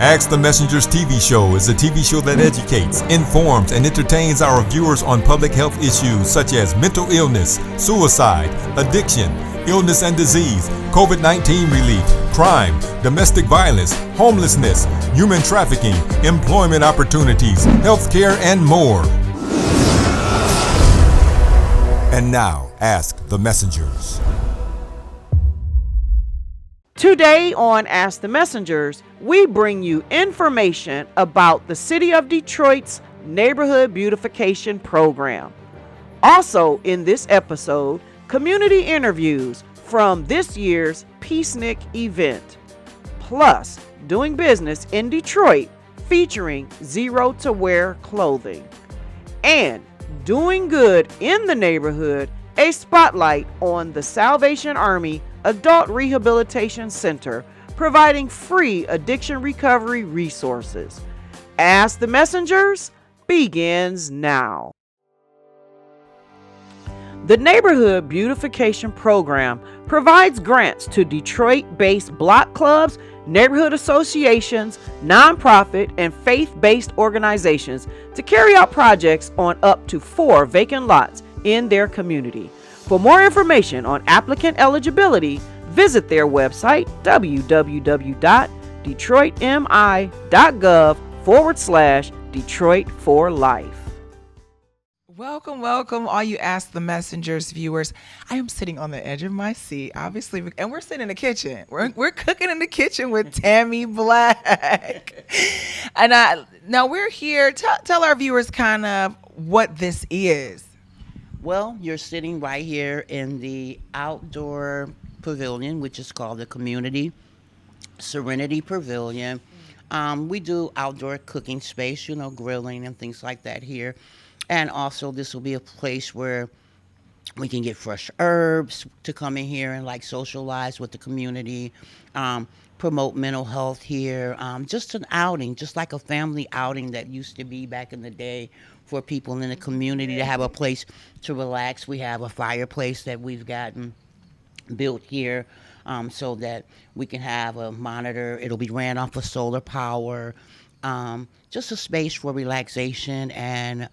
Ask the Messengers TV show is a TV show that educates, informs, and entertains our viewers on public health issues such as mental illness, suicide, addiction, illness and disease, COVID-19 relief, crime, domestic violence, homelessness, human trafficking, employment opportunities, healthcare, and more. And now, Ask the Messengers. Today on Ask the Messengers, we bring you information about the City of Detroit's Neighborhood Beautification Program. Also in this episode, community interviews from this year's Peacenic event. Plus, doing business in Detroit featuring Zero to Wear clothing. And doing good in the neighborhood, a spotlight on the Salvation Army Adult Rehabilitation Center, providing free addiction recovery resources. Ask the Messengers begins now. The Neighborhood Beautification Program provides grants to Detroit-based block clubs, neighborhood associations, nonprofit, and faith-based organizations to carry out projects on up to 4 vacant lots in their community. For more information on applicant eligibility, visit their website, www.detroitmi.gov/Detroit for Life. Welcome, all you Ask the Messengers viewers. I am sitting on the edge of my seat, obviously, and we're sitting in the kitchen. We're cooking in the kitchen with Tammy Black. And now we're here. Tell our viewers kind of what this is. Well, you're sitting right here in the outdoor pavilion, which is called the Community Serenity Pavilion. We do outdoor cooking space, grilling and things like that here. And also this will be a place where we can get fresh herbs to come in here and socialize with the community, promote mental health here. Just an outing, just like a family outing that used to be back in the day for people in the community to have a place to relax. We have a fireplace that we've gotten built here so that we can have a monitor. It'll be ran off of solar power. Just a space for relaxation and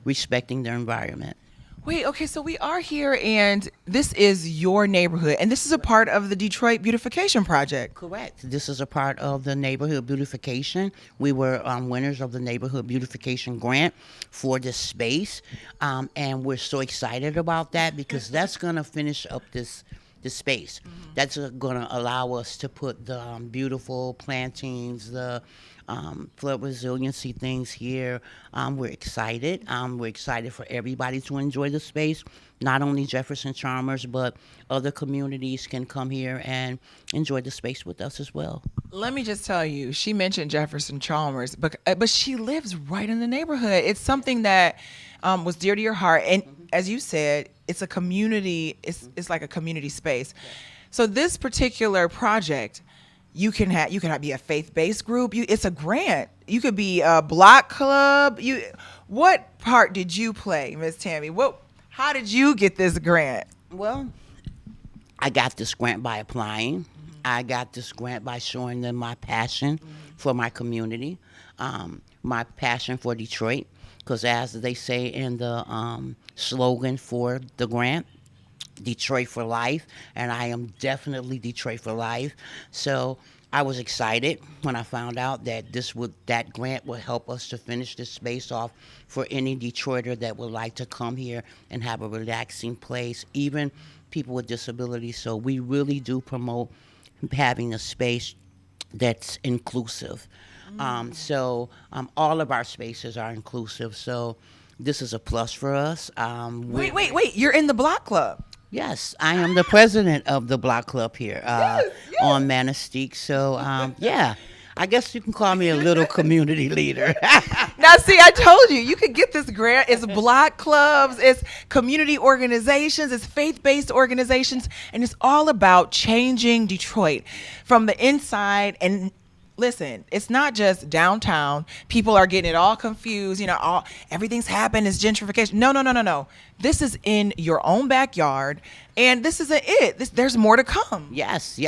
respecting their environment. Wait, okay, so we are here, and this is your neighborhood, and this is a part of the Detroit Beautification Project. Correct. This is a part of the Neighborhood Beautification. We were winners of the Neighborhood Beautification Grant for this space, and we're so excited about that because that's going to finish up this space. Mm-hmm. That's going to allow us to put the beautiful plantings, the flood resiliency things here. We're excited. We're excited for everybody to enjoy the space. Not only Jefferson Charmers, but other communities can come here and enjoy the space with us as well. Let me just tell you, she mentioned Jefferson Chalmers, but she lives right in the neighborhood. It's something that was dear to your heart, and as you said, it's a community. It's like a community space. Yeah. So this particular project, you can be a faith-based group. It's a grant. You could be a block club. What part did you play, Miss Tammy? How did you get this grant? Well, I got this grant by applying. Mm-hmm. I got this grant by showing them my passion for my community, my passion for Detroit. Because as they say in the slogan for the grant, Detroit for life, and I am definitely Detroit for life. So I was excited when I found out that that grant would help us to finish this space off for any Detroiter that would like to come here and have a relaxing place, even people with disabilities. So we really do promote having a space that's inclusive. So all of our spaces are inclusive. So this is a plus for us. Wait, you're in the block club. Yes, I am the president of the block club here on Manistee. So, yeah, I guess you can call me a little community leader. Now, see, I told you could get this grant. It's block clubs, it's community organizations, it's faith-based organizations, and it's all about changing Detroit from the inside and listen, it's not just downtown. People are getting it all confused. Everything's happened. It's gentrification. No. This is in your own backyard, and this isn't it. There's more to come. Yes.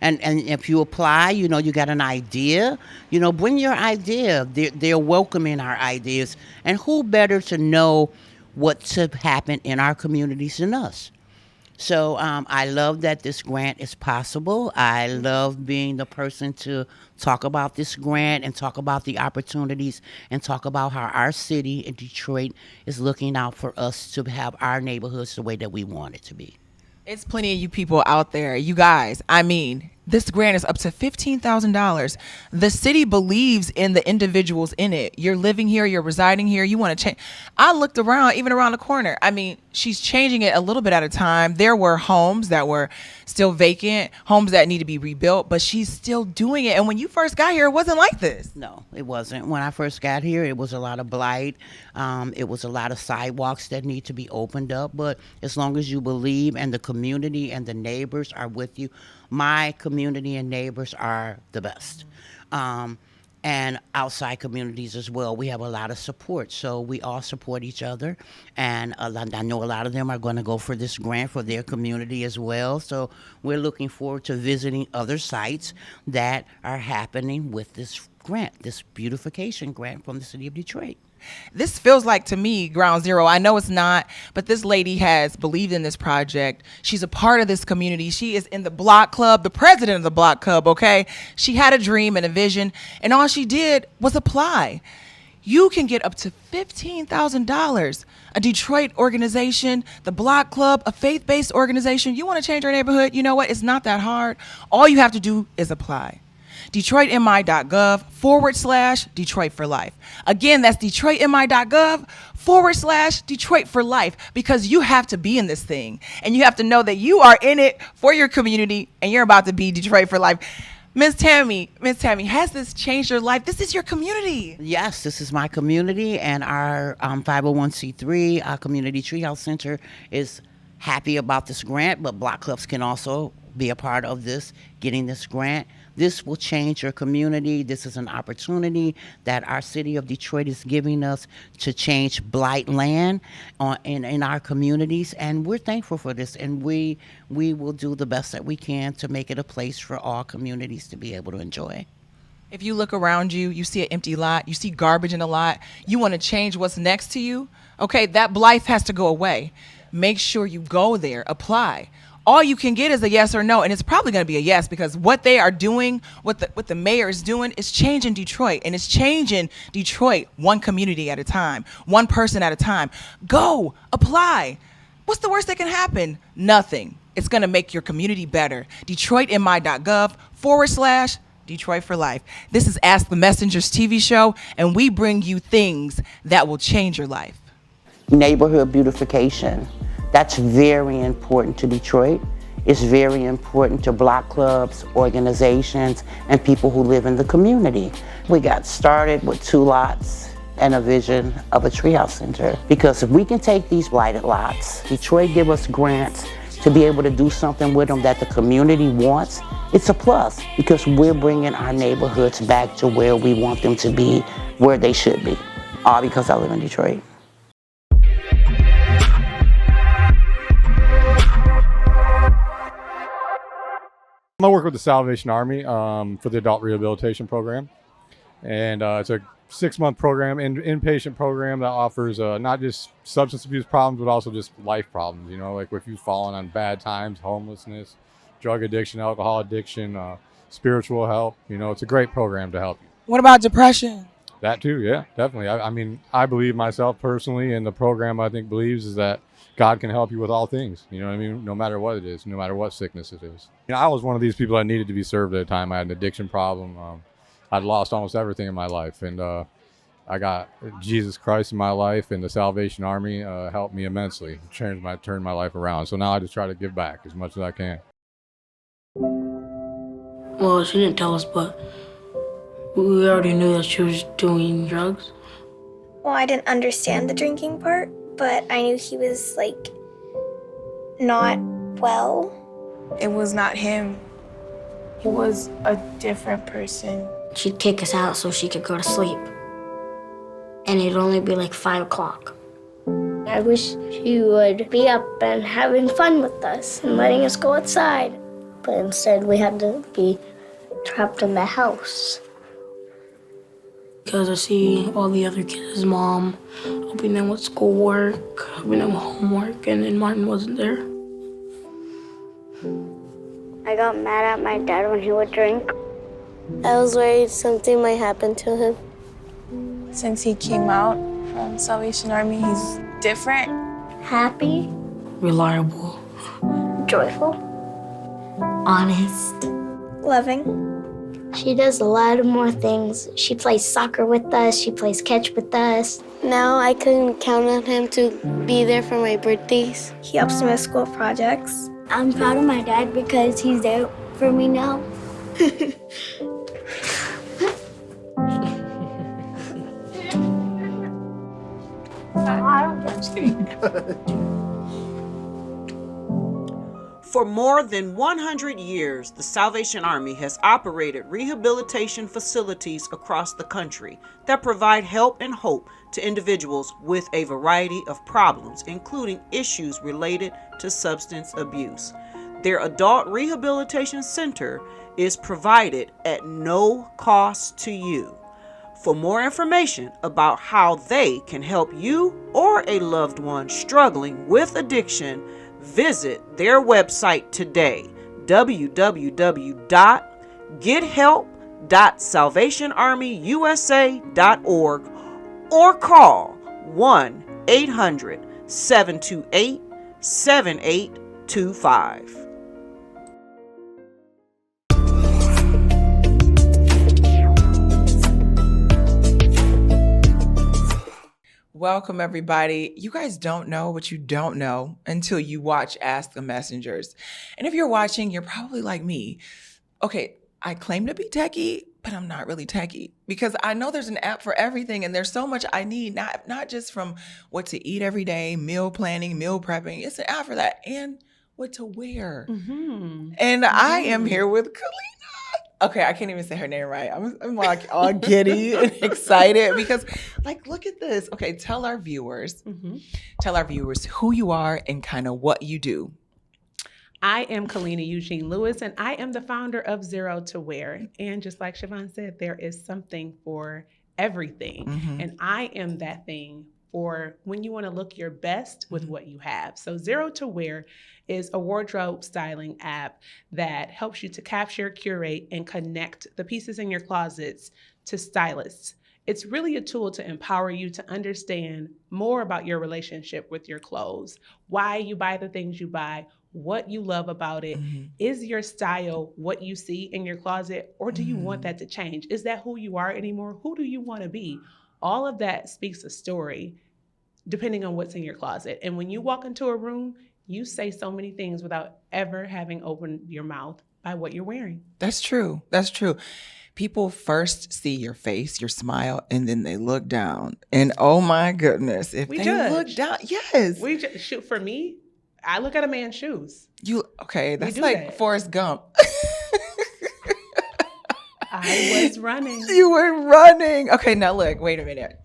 And if you apply, you got an idea, bring your idea. They're welcoming our ideas. And who better to know what to happen in our communities than us? So I love that this grant is possible. I love being the person to talk about this grant and talk about the opportunities and talk about how our city in Detroit is looking out for us to have our neighborhoods the way that we want it to be. It's plenty of you people out there. You guys, this grant is up to $15,000. The city believes in the individuals in it. You're living here, you're residing here, you want to change. I looked around, even around the corner. She's changing it a little bit at a time. There were homes that were still vacant, homes that need to be rebuilt, but she's still doing it. And when you first got here, it wasn't like this. No, it wasn't. When I first got here, it was a lot of blight. It was a lot of sidewalks that need to be opened up. But as long as you believe and the community and the neighbors are with you, my community and neighbors are the best. And outside communities as well. We have a lot of support, so we all support each other. And I know a lot of them are going to go for this grant for their community as well. So we're looking forward to visiting other sites that are happening with this grant, this beautification grant from the city of Detroit. This feels like, to me, ground zero. I know it's not, but this lady has believed in this project. She's a part of this community. She is in the block club, the president of the block club, okay? She had a dream and a vision, and all she did was apply. You can get up to $15,000. A Detroit organization, the block club, a faith-based organization. You want to change your neighborhood? You know what? It's not that hard. All you have to do is apply. DetroitMI.gov/Detroit for Life. Again, that's DetroitMI.gov/Detroit for Life, because you have to be in this thing and you have to know that you are in it for your community and you're about to be Detroit for Life. Miss Tammy, has this changed your life? This is your community. Yes, this is my community, and our 501c3, our Community Treehouse Center, is happy about this grant, but block clubs can also be a part of this, getting this grant. This will change your community. This is an opportunity that our city of Detroit is giving us to change blight land in our communities, and we're thankful for this, and we will do the best that we can to make it a place for all communities to be able to enjoy. If you look around you, you see an empty lot, you see garbage in a lot, you want to change what's next to you, okay, that blight has to go away. Make sure you go there, apply. All you can get is a yes or no, and it's probably going to be a yes, because what they are doing, what the mayor is doing, is changing Detroit, and it's changing Detroit one community at a time, one person at a time. Go, apply. What's the worst that can happen? Nothing. It's going to make your community better. DetroitMI.gov/Detroit for Life. This is Ask the Messengers TV show, and we bring you things that will change your life. Neighborhood beautification. That's very important to Detroit. It's very important to block clubs, organizations, and people who live in the community. We got started with 2 lots and a vision of a treehouse center. Because if we can take these blighted lots, Detroit give us grants to be able to do something with them that the community wants, it's a plus, because we're bringing our neighborhoods back to where we want them to be, where they should be. All because I live in Detroit. I work with the Salvation Army for the Adult Rehabilitation Program, and it's a 6-month program, inpatient program that offers not just substance abuse problems, but also just life problems. Like if you've fallen on bad times, homelessness, drug addiction, alcohol addiction, spiritual help. It's a great program to help you. What about depression? That too, yeah, definitely. I believe myself personally, and the program I think believes is that God can help you with all things. You know what I mean? No matter what it is, no matter what sickness it is. I was one of these people that needed to be served at a time. I had an addiction problem. I'd lost almost everything in my life, and I got Jesus Christ in my life, and the Salvation Army helped me immensely, turned my life around. So now I just try to give back as much as I can. Well, she didn't tell us, but we already knew that she was doing drugs. Well, I didn't understand the drinking part, but I knew he was, not well. It was not him. He was a different person. she'd kick us out so she could go to sleep. And it'd only be like 5 o'clock. I wish she would be up and having fun with us and letting us go outside. But instead, we had to be trapped in the house. Because I see all the other kids' mom helping them with schoolwork, helping them with homework, and then Martin wasn't there. I got mad at my dad when he would drink. I was worried something might happen to him. Since he came out from Salvation Army, he's different. Happy, Reliable. joyful, Honest. loving. She does a lot of more things. She plays soccer with us. She plays catch with us. Now I can count on him to be there for my birthdays. He helps me with school projects. I'm proud of my dad because he's there for me now. For more than 100 years, the Salvation Army has operated rehabilitation facilities across the country that provide help and hope to individuals with a variety of problems, including issues related to substance abuse. Their adult rehabilitation center is provided at no cost to you. For more information about how they can help you or a loved one struggling with addiction, visit their website today, www.gethelp.salvationarmyusa.org, or call 1-800-728-7825. Welcome, everybody. You guys don't know what you don't know until you watch Ask the Messengers. And if you're watching, you're probably like me. Okay, I claim to be techie, but I'm not really techie because I know there's an app for everything and there's so much I need, not just from what to eat every day, meal planning, meal prepping. It's an app for that and what to wear. And I am here with Kalina. Okay, I can't even say her name right. I'm like all giddy and excited because, like, look at this. Okay, tell our viewers who you are and kind of what you do. I am Kalina Eugene Lewis, and I am the founder of Zero to Wear. And just like Siobhan said, there is something for everything. And I am that thing for when you want to look your best with what you have. So Zero to Wear is a wardrobe styling app that helps you to capture, curate, and connect the pieces in your closets to stylists. It's really a tool to empower you to understand more about your relationship with your clothes, why you buy the things you buy, what you love about it. Is your style what you see in your closet, or do you want that to change? Is that who you are anymore? Who do you want to be? All of that speaks a story depending on what's in your closet. And when you walk into a room, you say so many things without ever having opened your mouth by what you're wearing. That's true. That's true. People first see your face, your smile, and then they look down. And oh my goodness, if they look down, yes. Shoot, for me, I look at a man's shoes. That's like that. Forrest Gump. I was running. You were running. Okay, now look, wait a minute.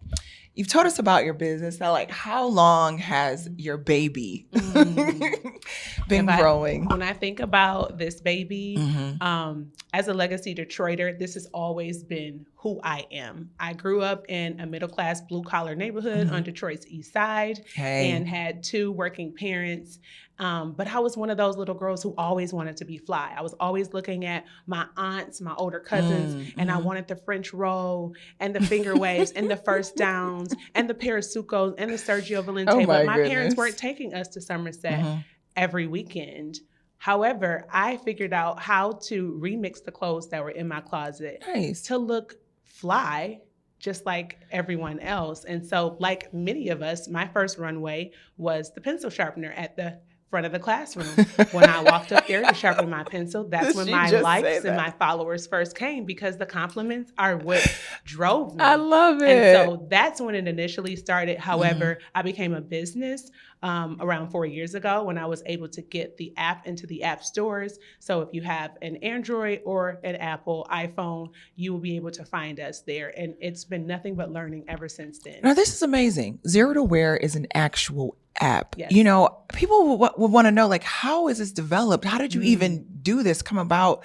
You've told us about your business. Now, like, how long has your baby been growing? When I think about this baby, as a legacy Detroiter, this has always been who I am. I grew up in a middle-class, blue-collar neighborhood on Detroit's east side and had 2 working parents. But I was one of those little girls who always wanted to be fly. I was always looking at my aunts, my older cousins, and I wanted the French roll and the finger waves and the first downs and the Parasucos and the Sergio Valente. But my parents weren't taking us to Somerset every weekend. However, I figured out how to remix the clothes that were in my closet to look fly, just like everyone else. And so, like many of us, my first runway was the pencil sharpener at the front of the classroom. When I walked up there to sharpen my pencil, that's when She my just likes said and that. my followers first came, because the compliments are what drove me. I love it. And so that's when it initially started. However, I became a business around 4 years ago when I was able to get the app into the app stores. So if you have an Android or an Apple iPhone, you will be able to find us there. And it's been nothing but learning ever since then. Now, this is amazing. Zero to Wear is an actual app. Yes. You know, people would want to know, like, how is this developed? How did you even do this, come about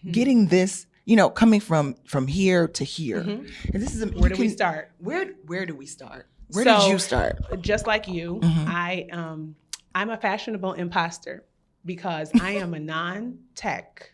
getting this, you know, coming from here to here? And this is Where do we start? Where do we start? Where did you start? Just like you, I'm a fashionable imposter because I am a non-tech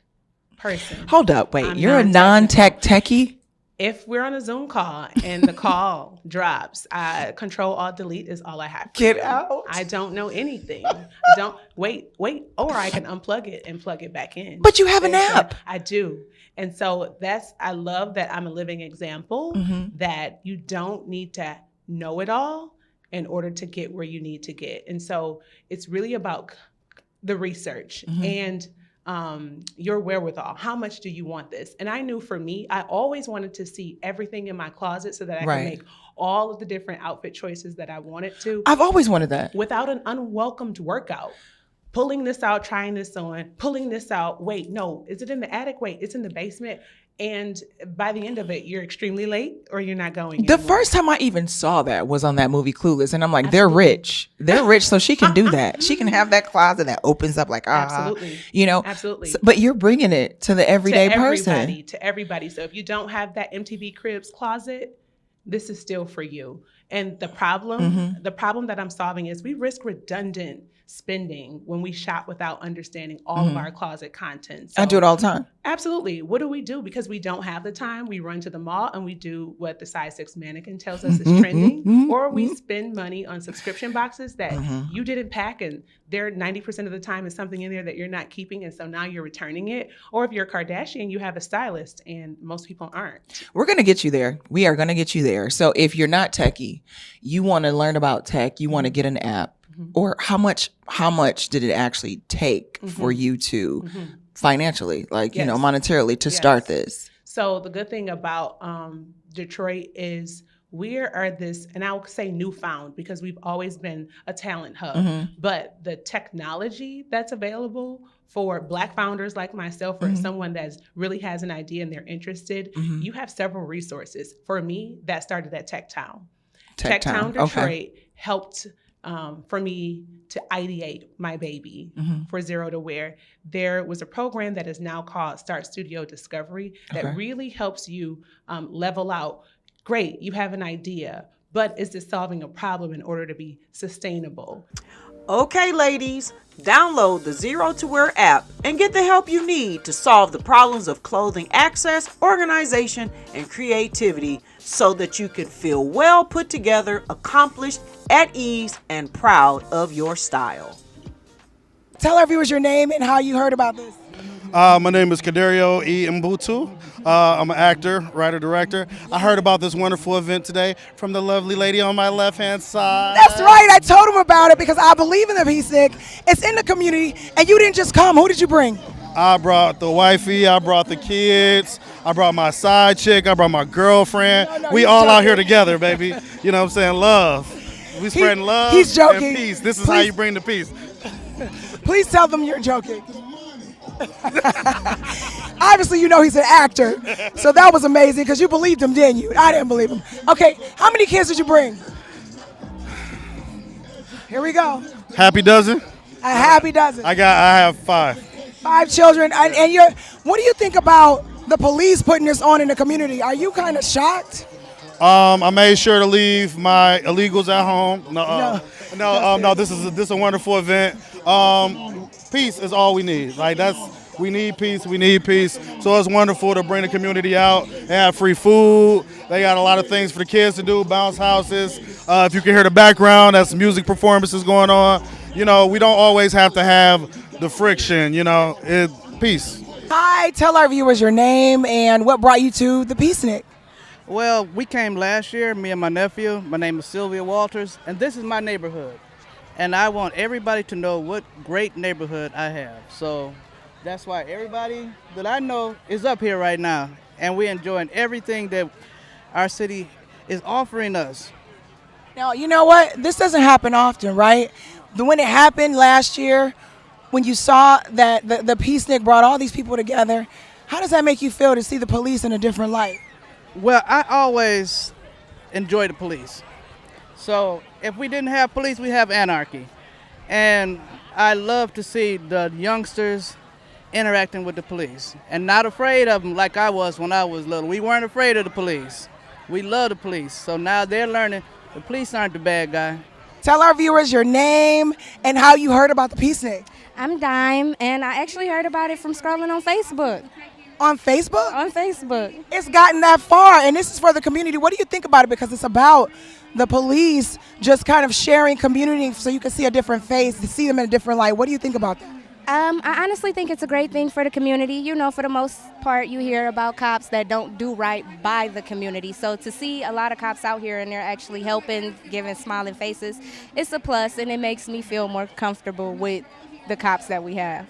person. Hold up, wait. I'm You're a non-technical. non-tech techie? If we're on a Zoom call and the call drops, Control Alt Delete is all I have to Get do. out. I don't know anything. I don't wait, or I can unplug it and plug it back in. But you have an app. I do. And so I love that I'm a living example that you don't need to know it all in order to get where you need to get. And so it's really about the research and your wherewithal. How much do you want this? And I knew for me, I always wanted to see everything in my closet so that I could make all of the different outfit choices that I wanted to. I've always wanted that. Without an unwelcomed workout. Pulling this out, trying this on, pulling this out. Wait, no, is it in the attic? Wait, it's in the basement. And by the end of it, you're extremely late or you're not going The anymore. first time I even saw that was on that movie Clueless. And I'm like, they're rich. They're rich, so she can do that. She can have that closet that opens up like, Absolutely. You know? Absolutely. But you're bringing it to the everyday everybody, person. To everybody. So if you don't have that MTV Cribs closet, this is still for you. And the problem that I'm solving is we risk redundant spending when we shop without understanding all of our closet contents. So, I do it all the time. Absolutely. What do we do? Because we don't have the time, we run to the mall and we do what the size 6 mannequin tells us is trending, or we spend money on subscription boxes that you didn't pack, and there 90% of the time is something in there that you're not keeping, and so now you're returning it. Or if you're a Kardashian, you have a stylist, and most people aren't. We're going to get you there. We are going to get you there. So if you're not techie, you want to learn about tech, you want to get an app, or how much did it actually take for you to financially, like, you know, monetarily to start this? So the good thing about Detroit is we are this, and I would say newfound, because we've always been a talent hub, but the technology that's available for Black founders like myself, or someone that really has an idea and they're interested, you have several resources. For me, that started at Tech Town. Tech Town Detroit helped for me to ideate my baby for Zero to Wear. There was a program that is now called Start Studio Discovery that really helps you level out. Great, you have an idea, but is this solving a problem in order to be sustainable? Okay, ladies, download the Zero to Wear app and get the help you need to solve the problems of clothing access, organization, and creativity so that you can feel well put together, accomplished, at ease, and proud of your style. Tell our viewers your name and how you heard about this. My name is Kadario E. Mbutu. I'm an actor, writer, director. I heard about this wonderful event today from the lovely lady on my left-hand side. That's right. I told him about it because I believe in the Peacenic. It's in the community, and you didn't just come. Who did you bring? I brought the wifey. I brought the kids. I brought my side chick. I brought my girlfriend. We all out here together, baby. You know what I'm saying? Love. We spreading love he's joking. and peace. This is how you bring the peace. Please tell them you're joking. Obviously, you know he's an actor, so that was amazing because you believed him, didn't you? I didn't believe him. Okay, how many kids did you bring? Here we go. Happy dozen? A happy dozen. I have 5. 5 children, and you're. What do you think about the police putting this on in the community? Are you kind of shocked? I made sure to leave my illegals at home. No. This is a wonderful event. Peace is all we need. Like we need peace. We need peace. So it's wonderful to bring the community out and have free food. They got a lot of things for the kids to do, bounce houses. If you can hear the background, that's music performances going on. You know, we don't always have to have the friction. You know, peace. Hi, tell our viewers your name and what brought you to the Peacenic. Well, we came last year, me and my nephew. My name is Sylvia Walters, and this is my neighborhood. and I want everybody to know what great neighborhood I have. So that's why everybody that I know is up here right now, and we're enjoying everything that our city is offering us. Now, you know what? This doesn't happen often, right? When it happened last year, when you saw that the Peacenic brought all these people together, how does that make you feel to see the police in a different light? Well, I always enjoy the police. So if we didn't have police, we have anarchy. And I love to see the youngsters interacting with the police and not afraid of them like I was when I was little. We weren't afraid of the police. We love the police. So now they're learning the police aren't the bad guy. Tell our viewers your name and how you heard about the Peacenic. I'm Dime, and I actually heard about it from scrolling on Facebook. On Facebook? On Facebook. It's gotten that far, and this is for the community. What do you think about it? Because it's about the police just kind of sharing community so you can see a different face, to see them in a different light. What do you think about that? I honestly think it's a great thing for the community. You know, for the most part, you hear about cops that don't do right by the community. So to see a lot of cops out here and they're actually helping, giving smiling faces, it's a plus, and it makes me feel more comfortable with the cops that we have.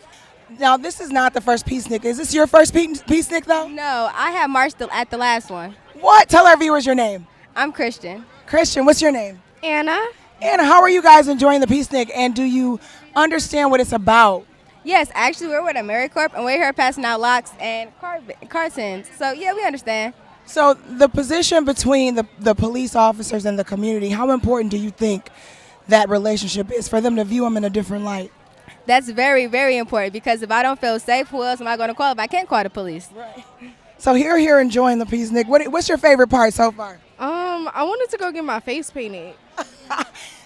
Now, this is not the first Peacenic. Is this your first Peacenic, though? No, I have marched at the last one. What? Tell our viewers your name. I'm Christian. Christian, what's your name? Anna. Anna, how are you guys enjoying the Peacenic, and do you understand what it's about? Yes, actually, we're with AmeriCorp, and we're here passing out locks and car tins. So, yeah, we understand. So the position between the police officers and the community, how important do you think that relationship is for them to view them in a different light? That's very, very important, because if I don't feel safe, who else am I going to call if I can't call the police? Right. So you're here enjoying the Peacenic. What's your favorite part so far? I wanted to go get my face painted.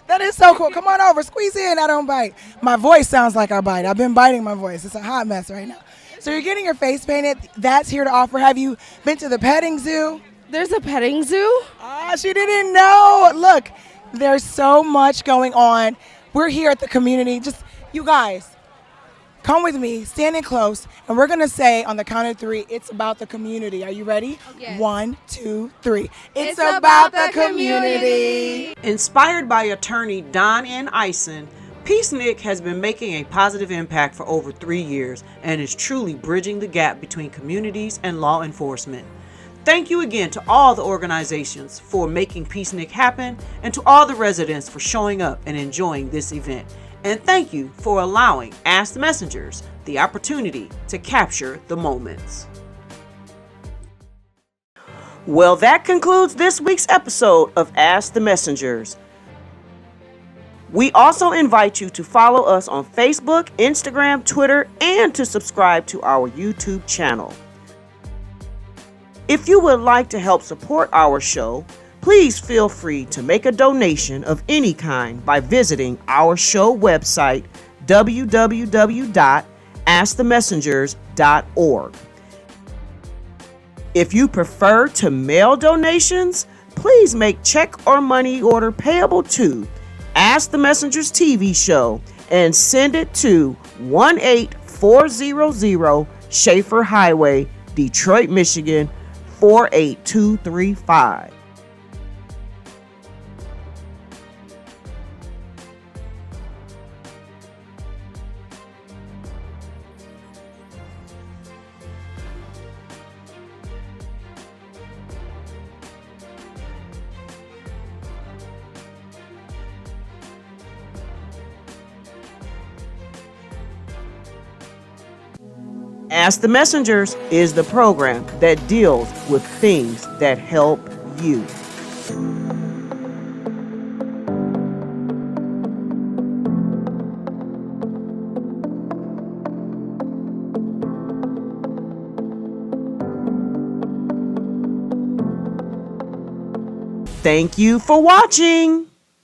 That is so cool. Come on over. Squeeze in. I don't bite. My voice sounds like I bite. I've been biting my voice. It's a hot mess right now. So you're getting your face painted. That's here to offer. Have you been to the petting zoo? There's a petting zoo? Ah, she didn't know. Look, there's so much going on. We're here at the community. Just, you guys, come with me, standing close, and we're going to say on the count of three, it's about the community. Are you ready? Yes. 1, 2, 3. It's about the community. Inspired by attorney Don N. Eisen, Peacenic has been making a positive impact for over 3 years and is truly bridging the gap between communities and law enforcement. Thank you again to all the organizations for making Peacenic happen, and to all the residents for showing up and enjoying this event. And thank you for allowing Ask the Messengers the opportunity to capture the moments. Well, that concludes this week's episode of Ask the Messengers. We also invite you to follow us on Facebook, Instagram, Twitter, and to subscribe to our YouTube channel. If you would like to help support our show, please feel free to make a donation of any kind by visiting our show website, www.askthemessengers.org. If you prefer to mail donations, please make check or money order payable to Ask the Messengers TV show and send it to 18400 Schaefer Highway, Detroit, Michigan 48235. Ask the Messengers is the program that deals with things that help you. Thank you for watching.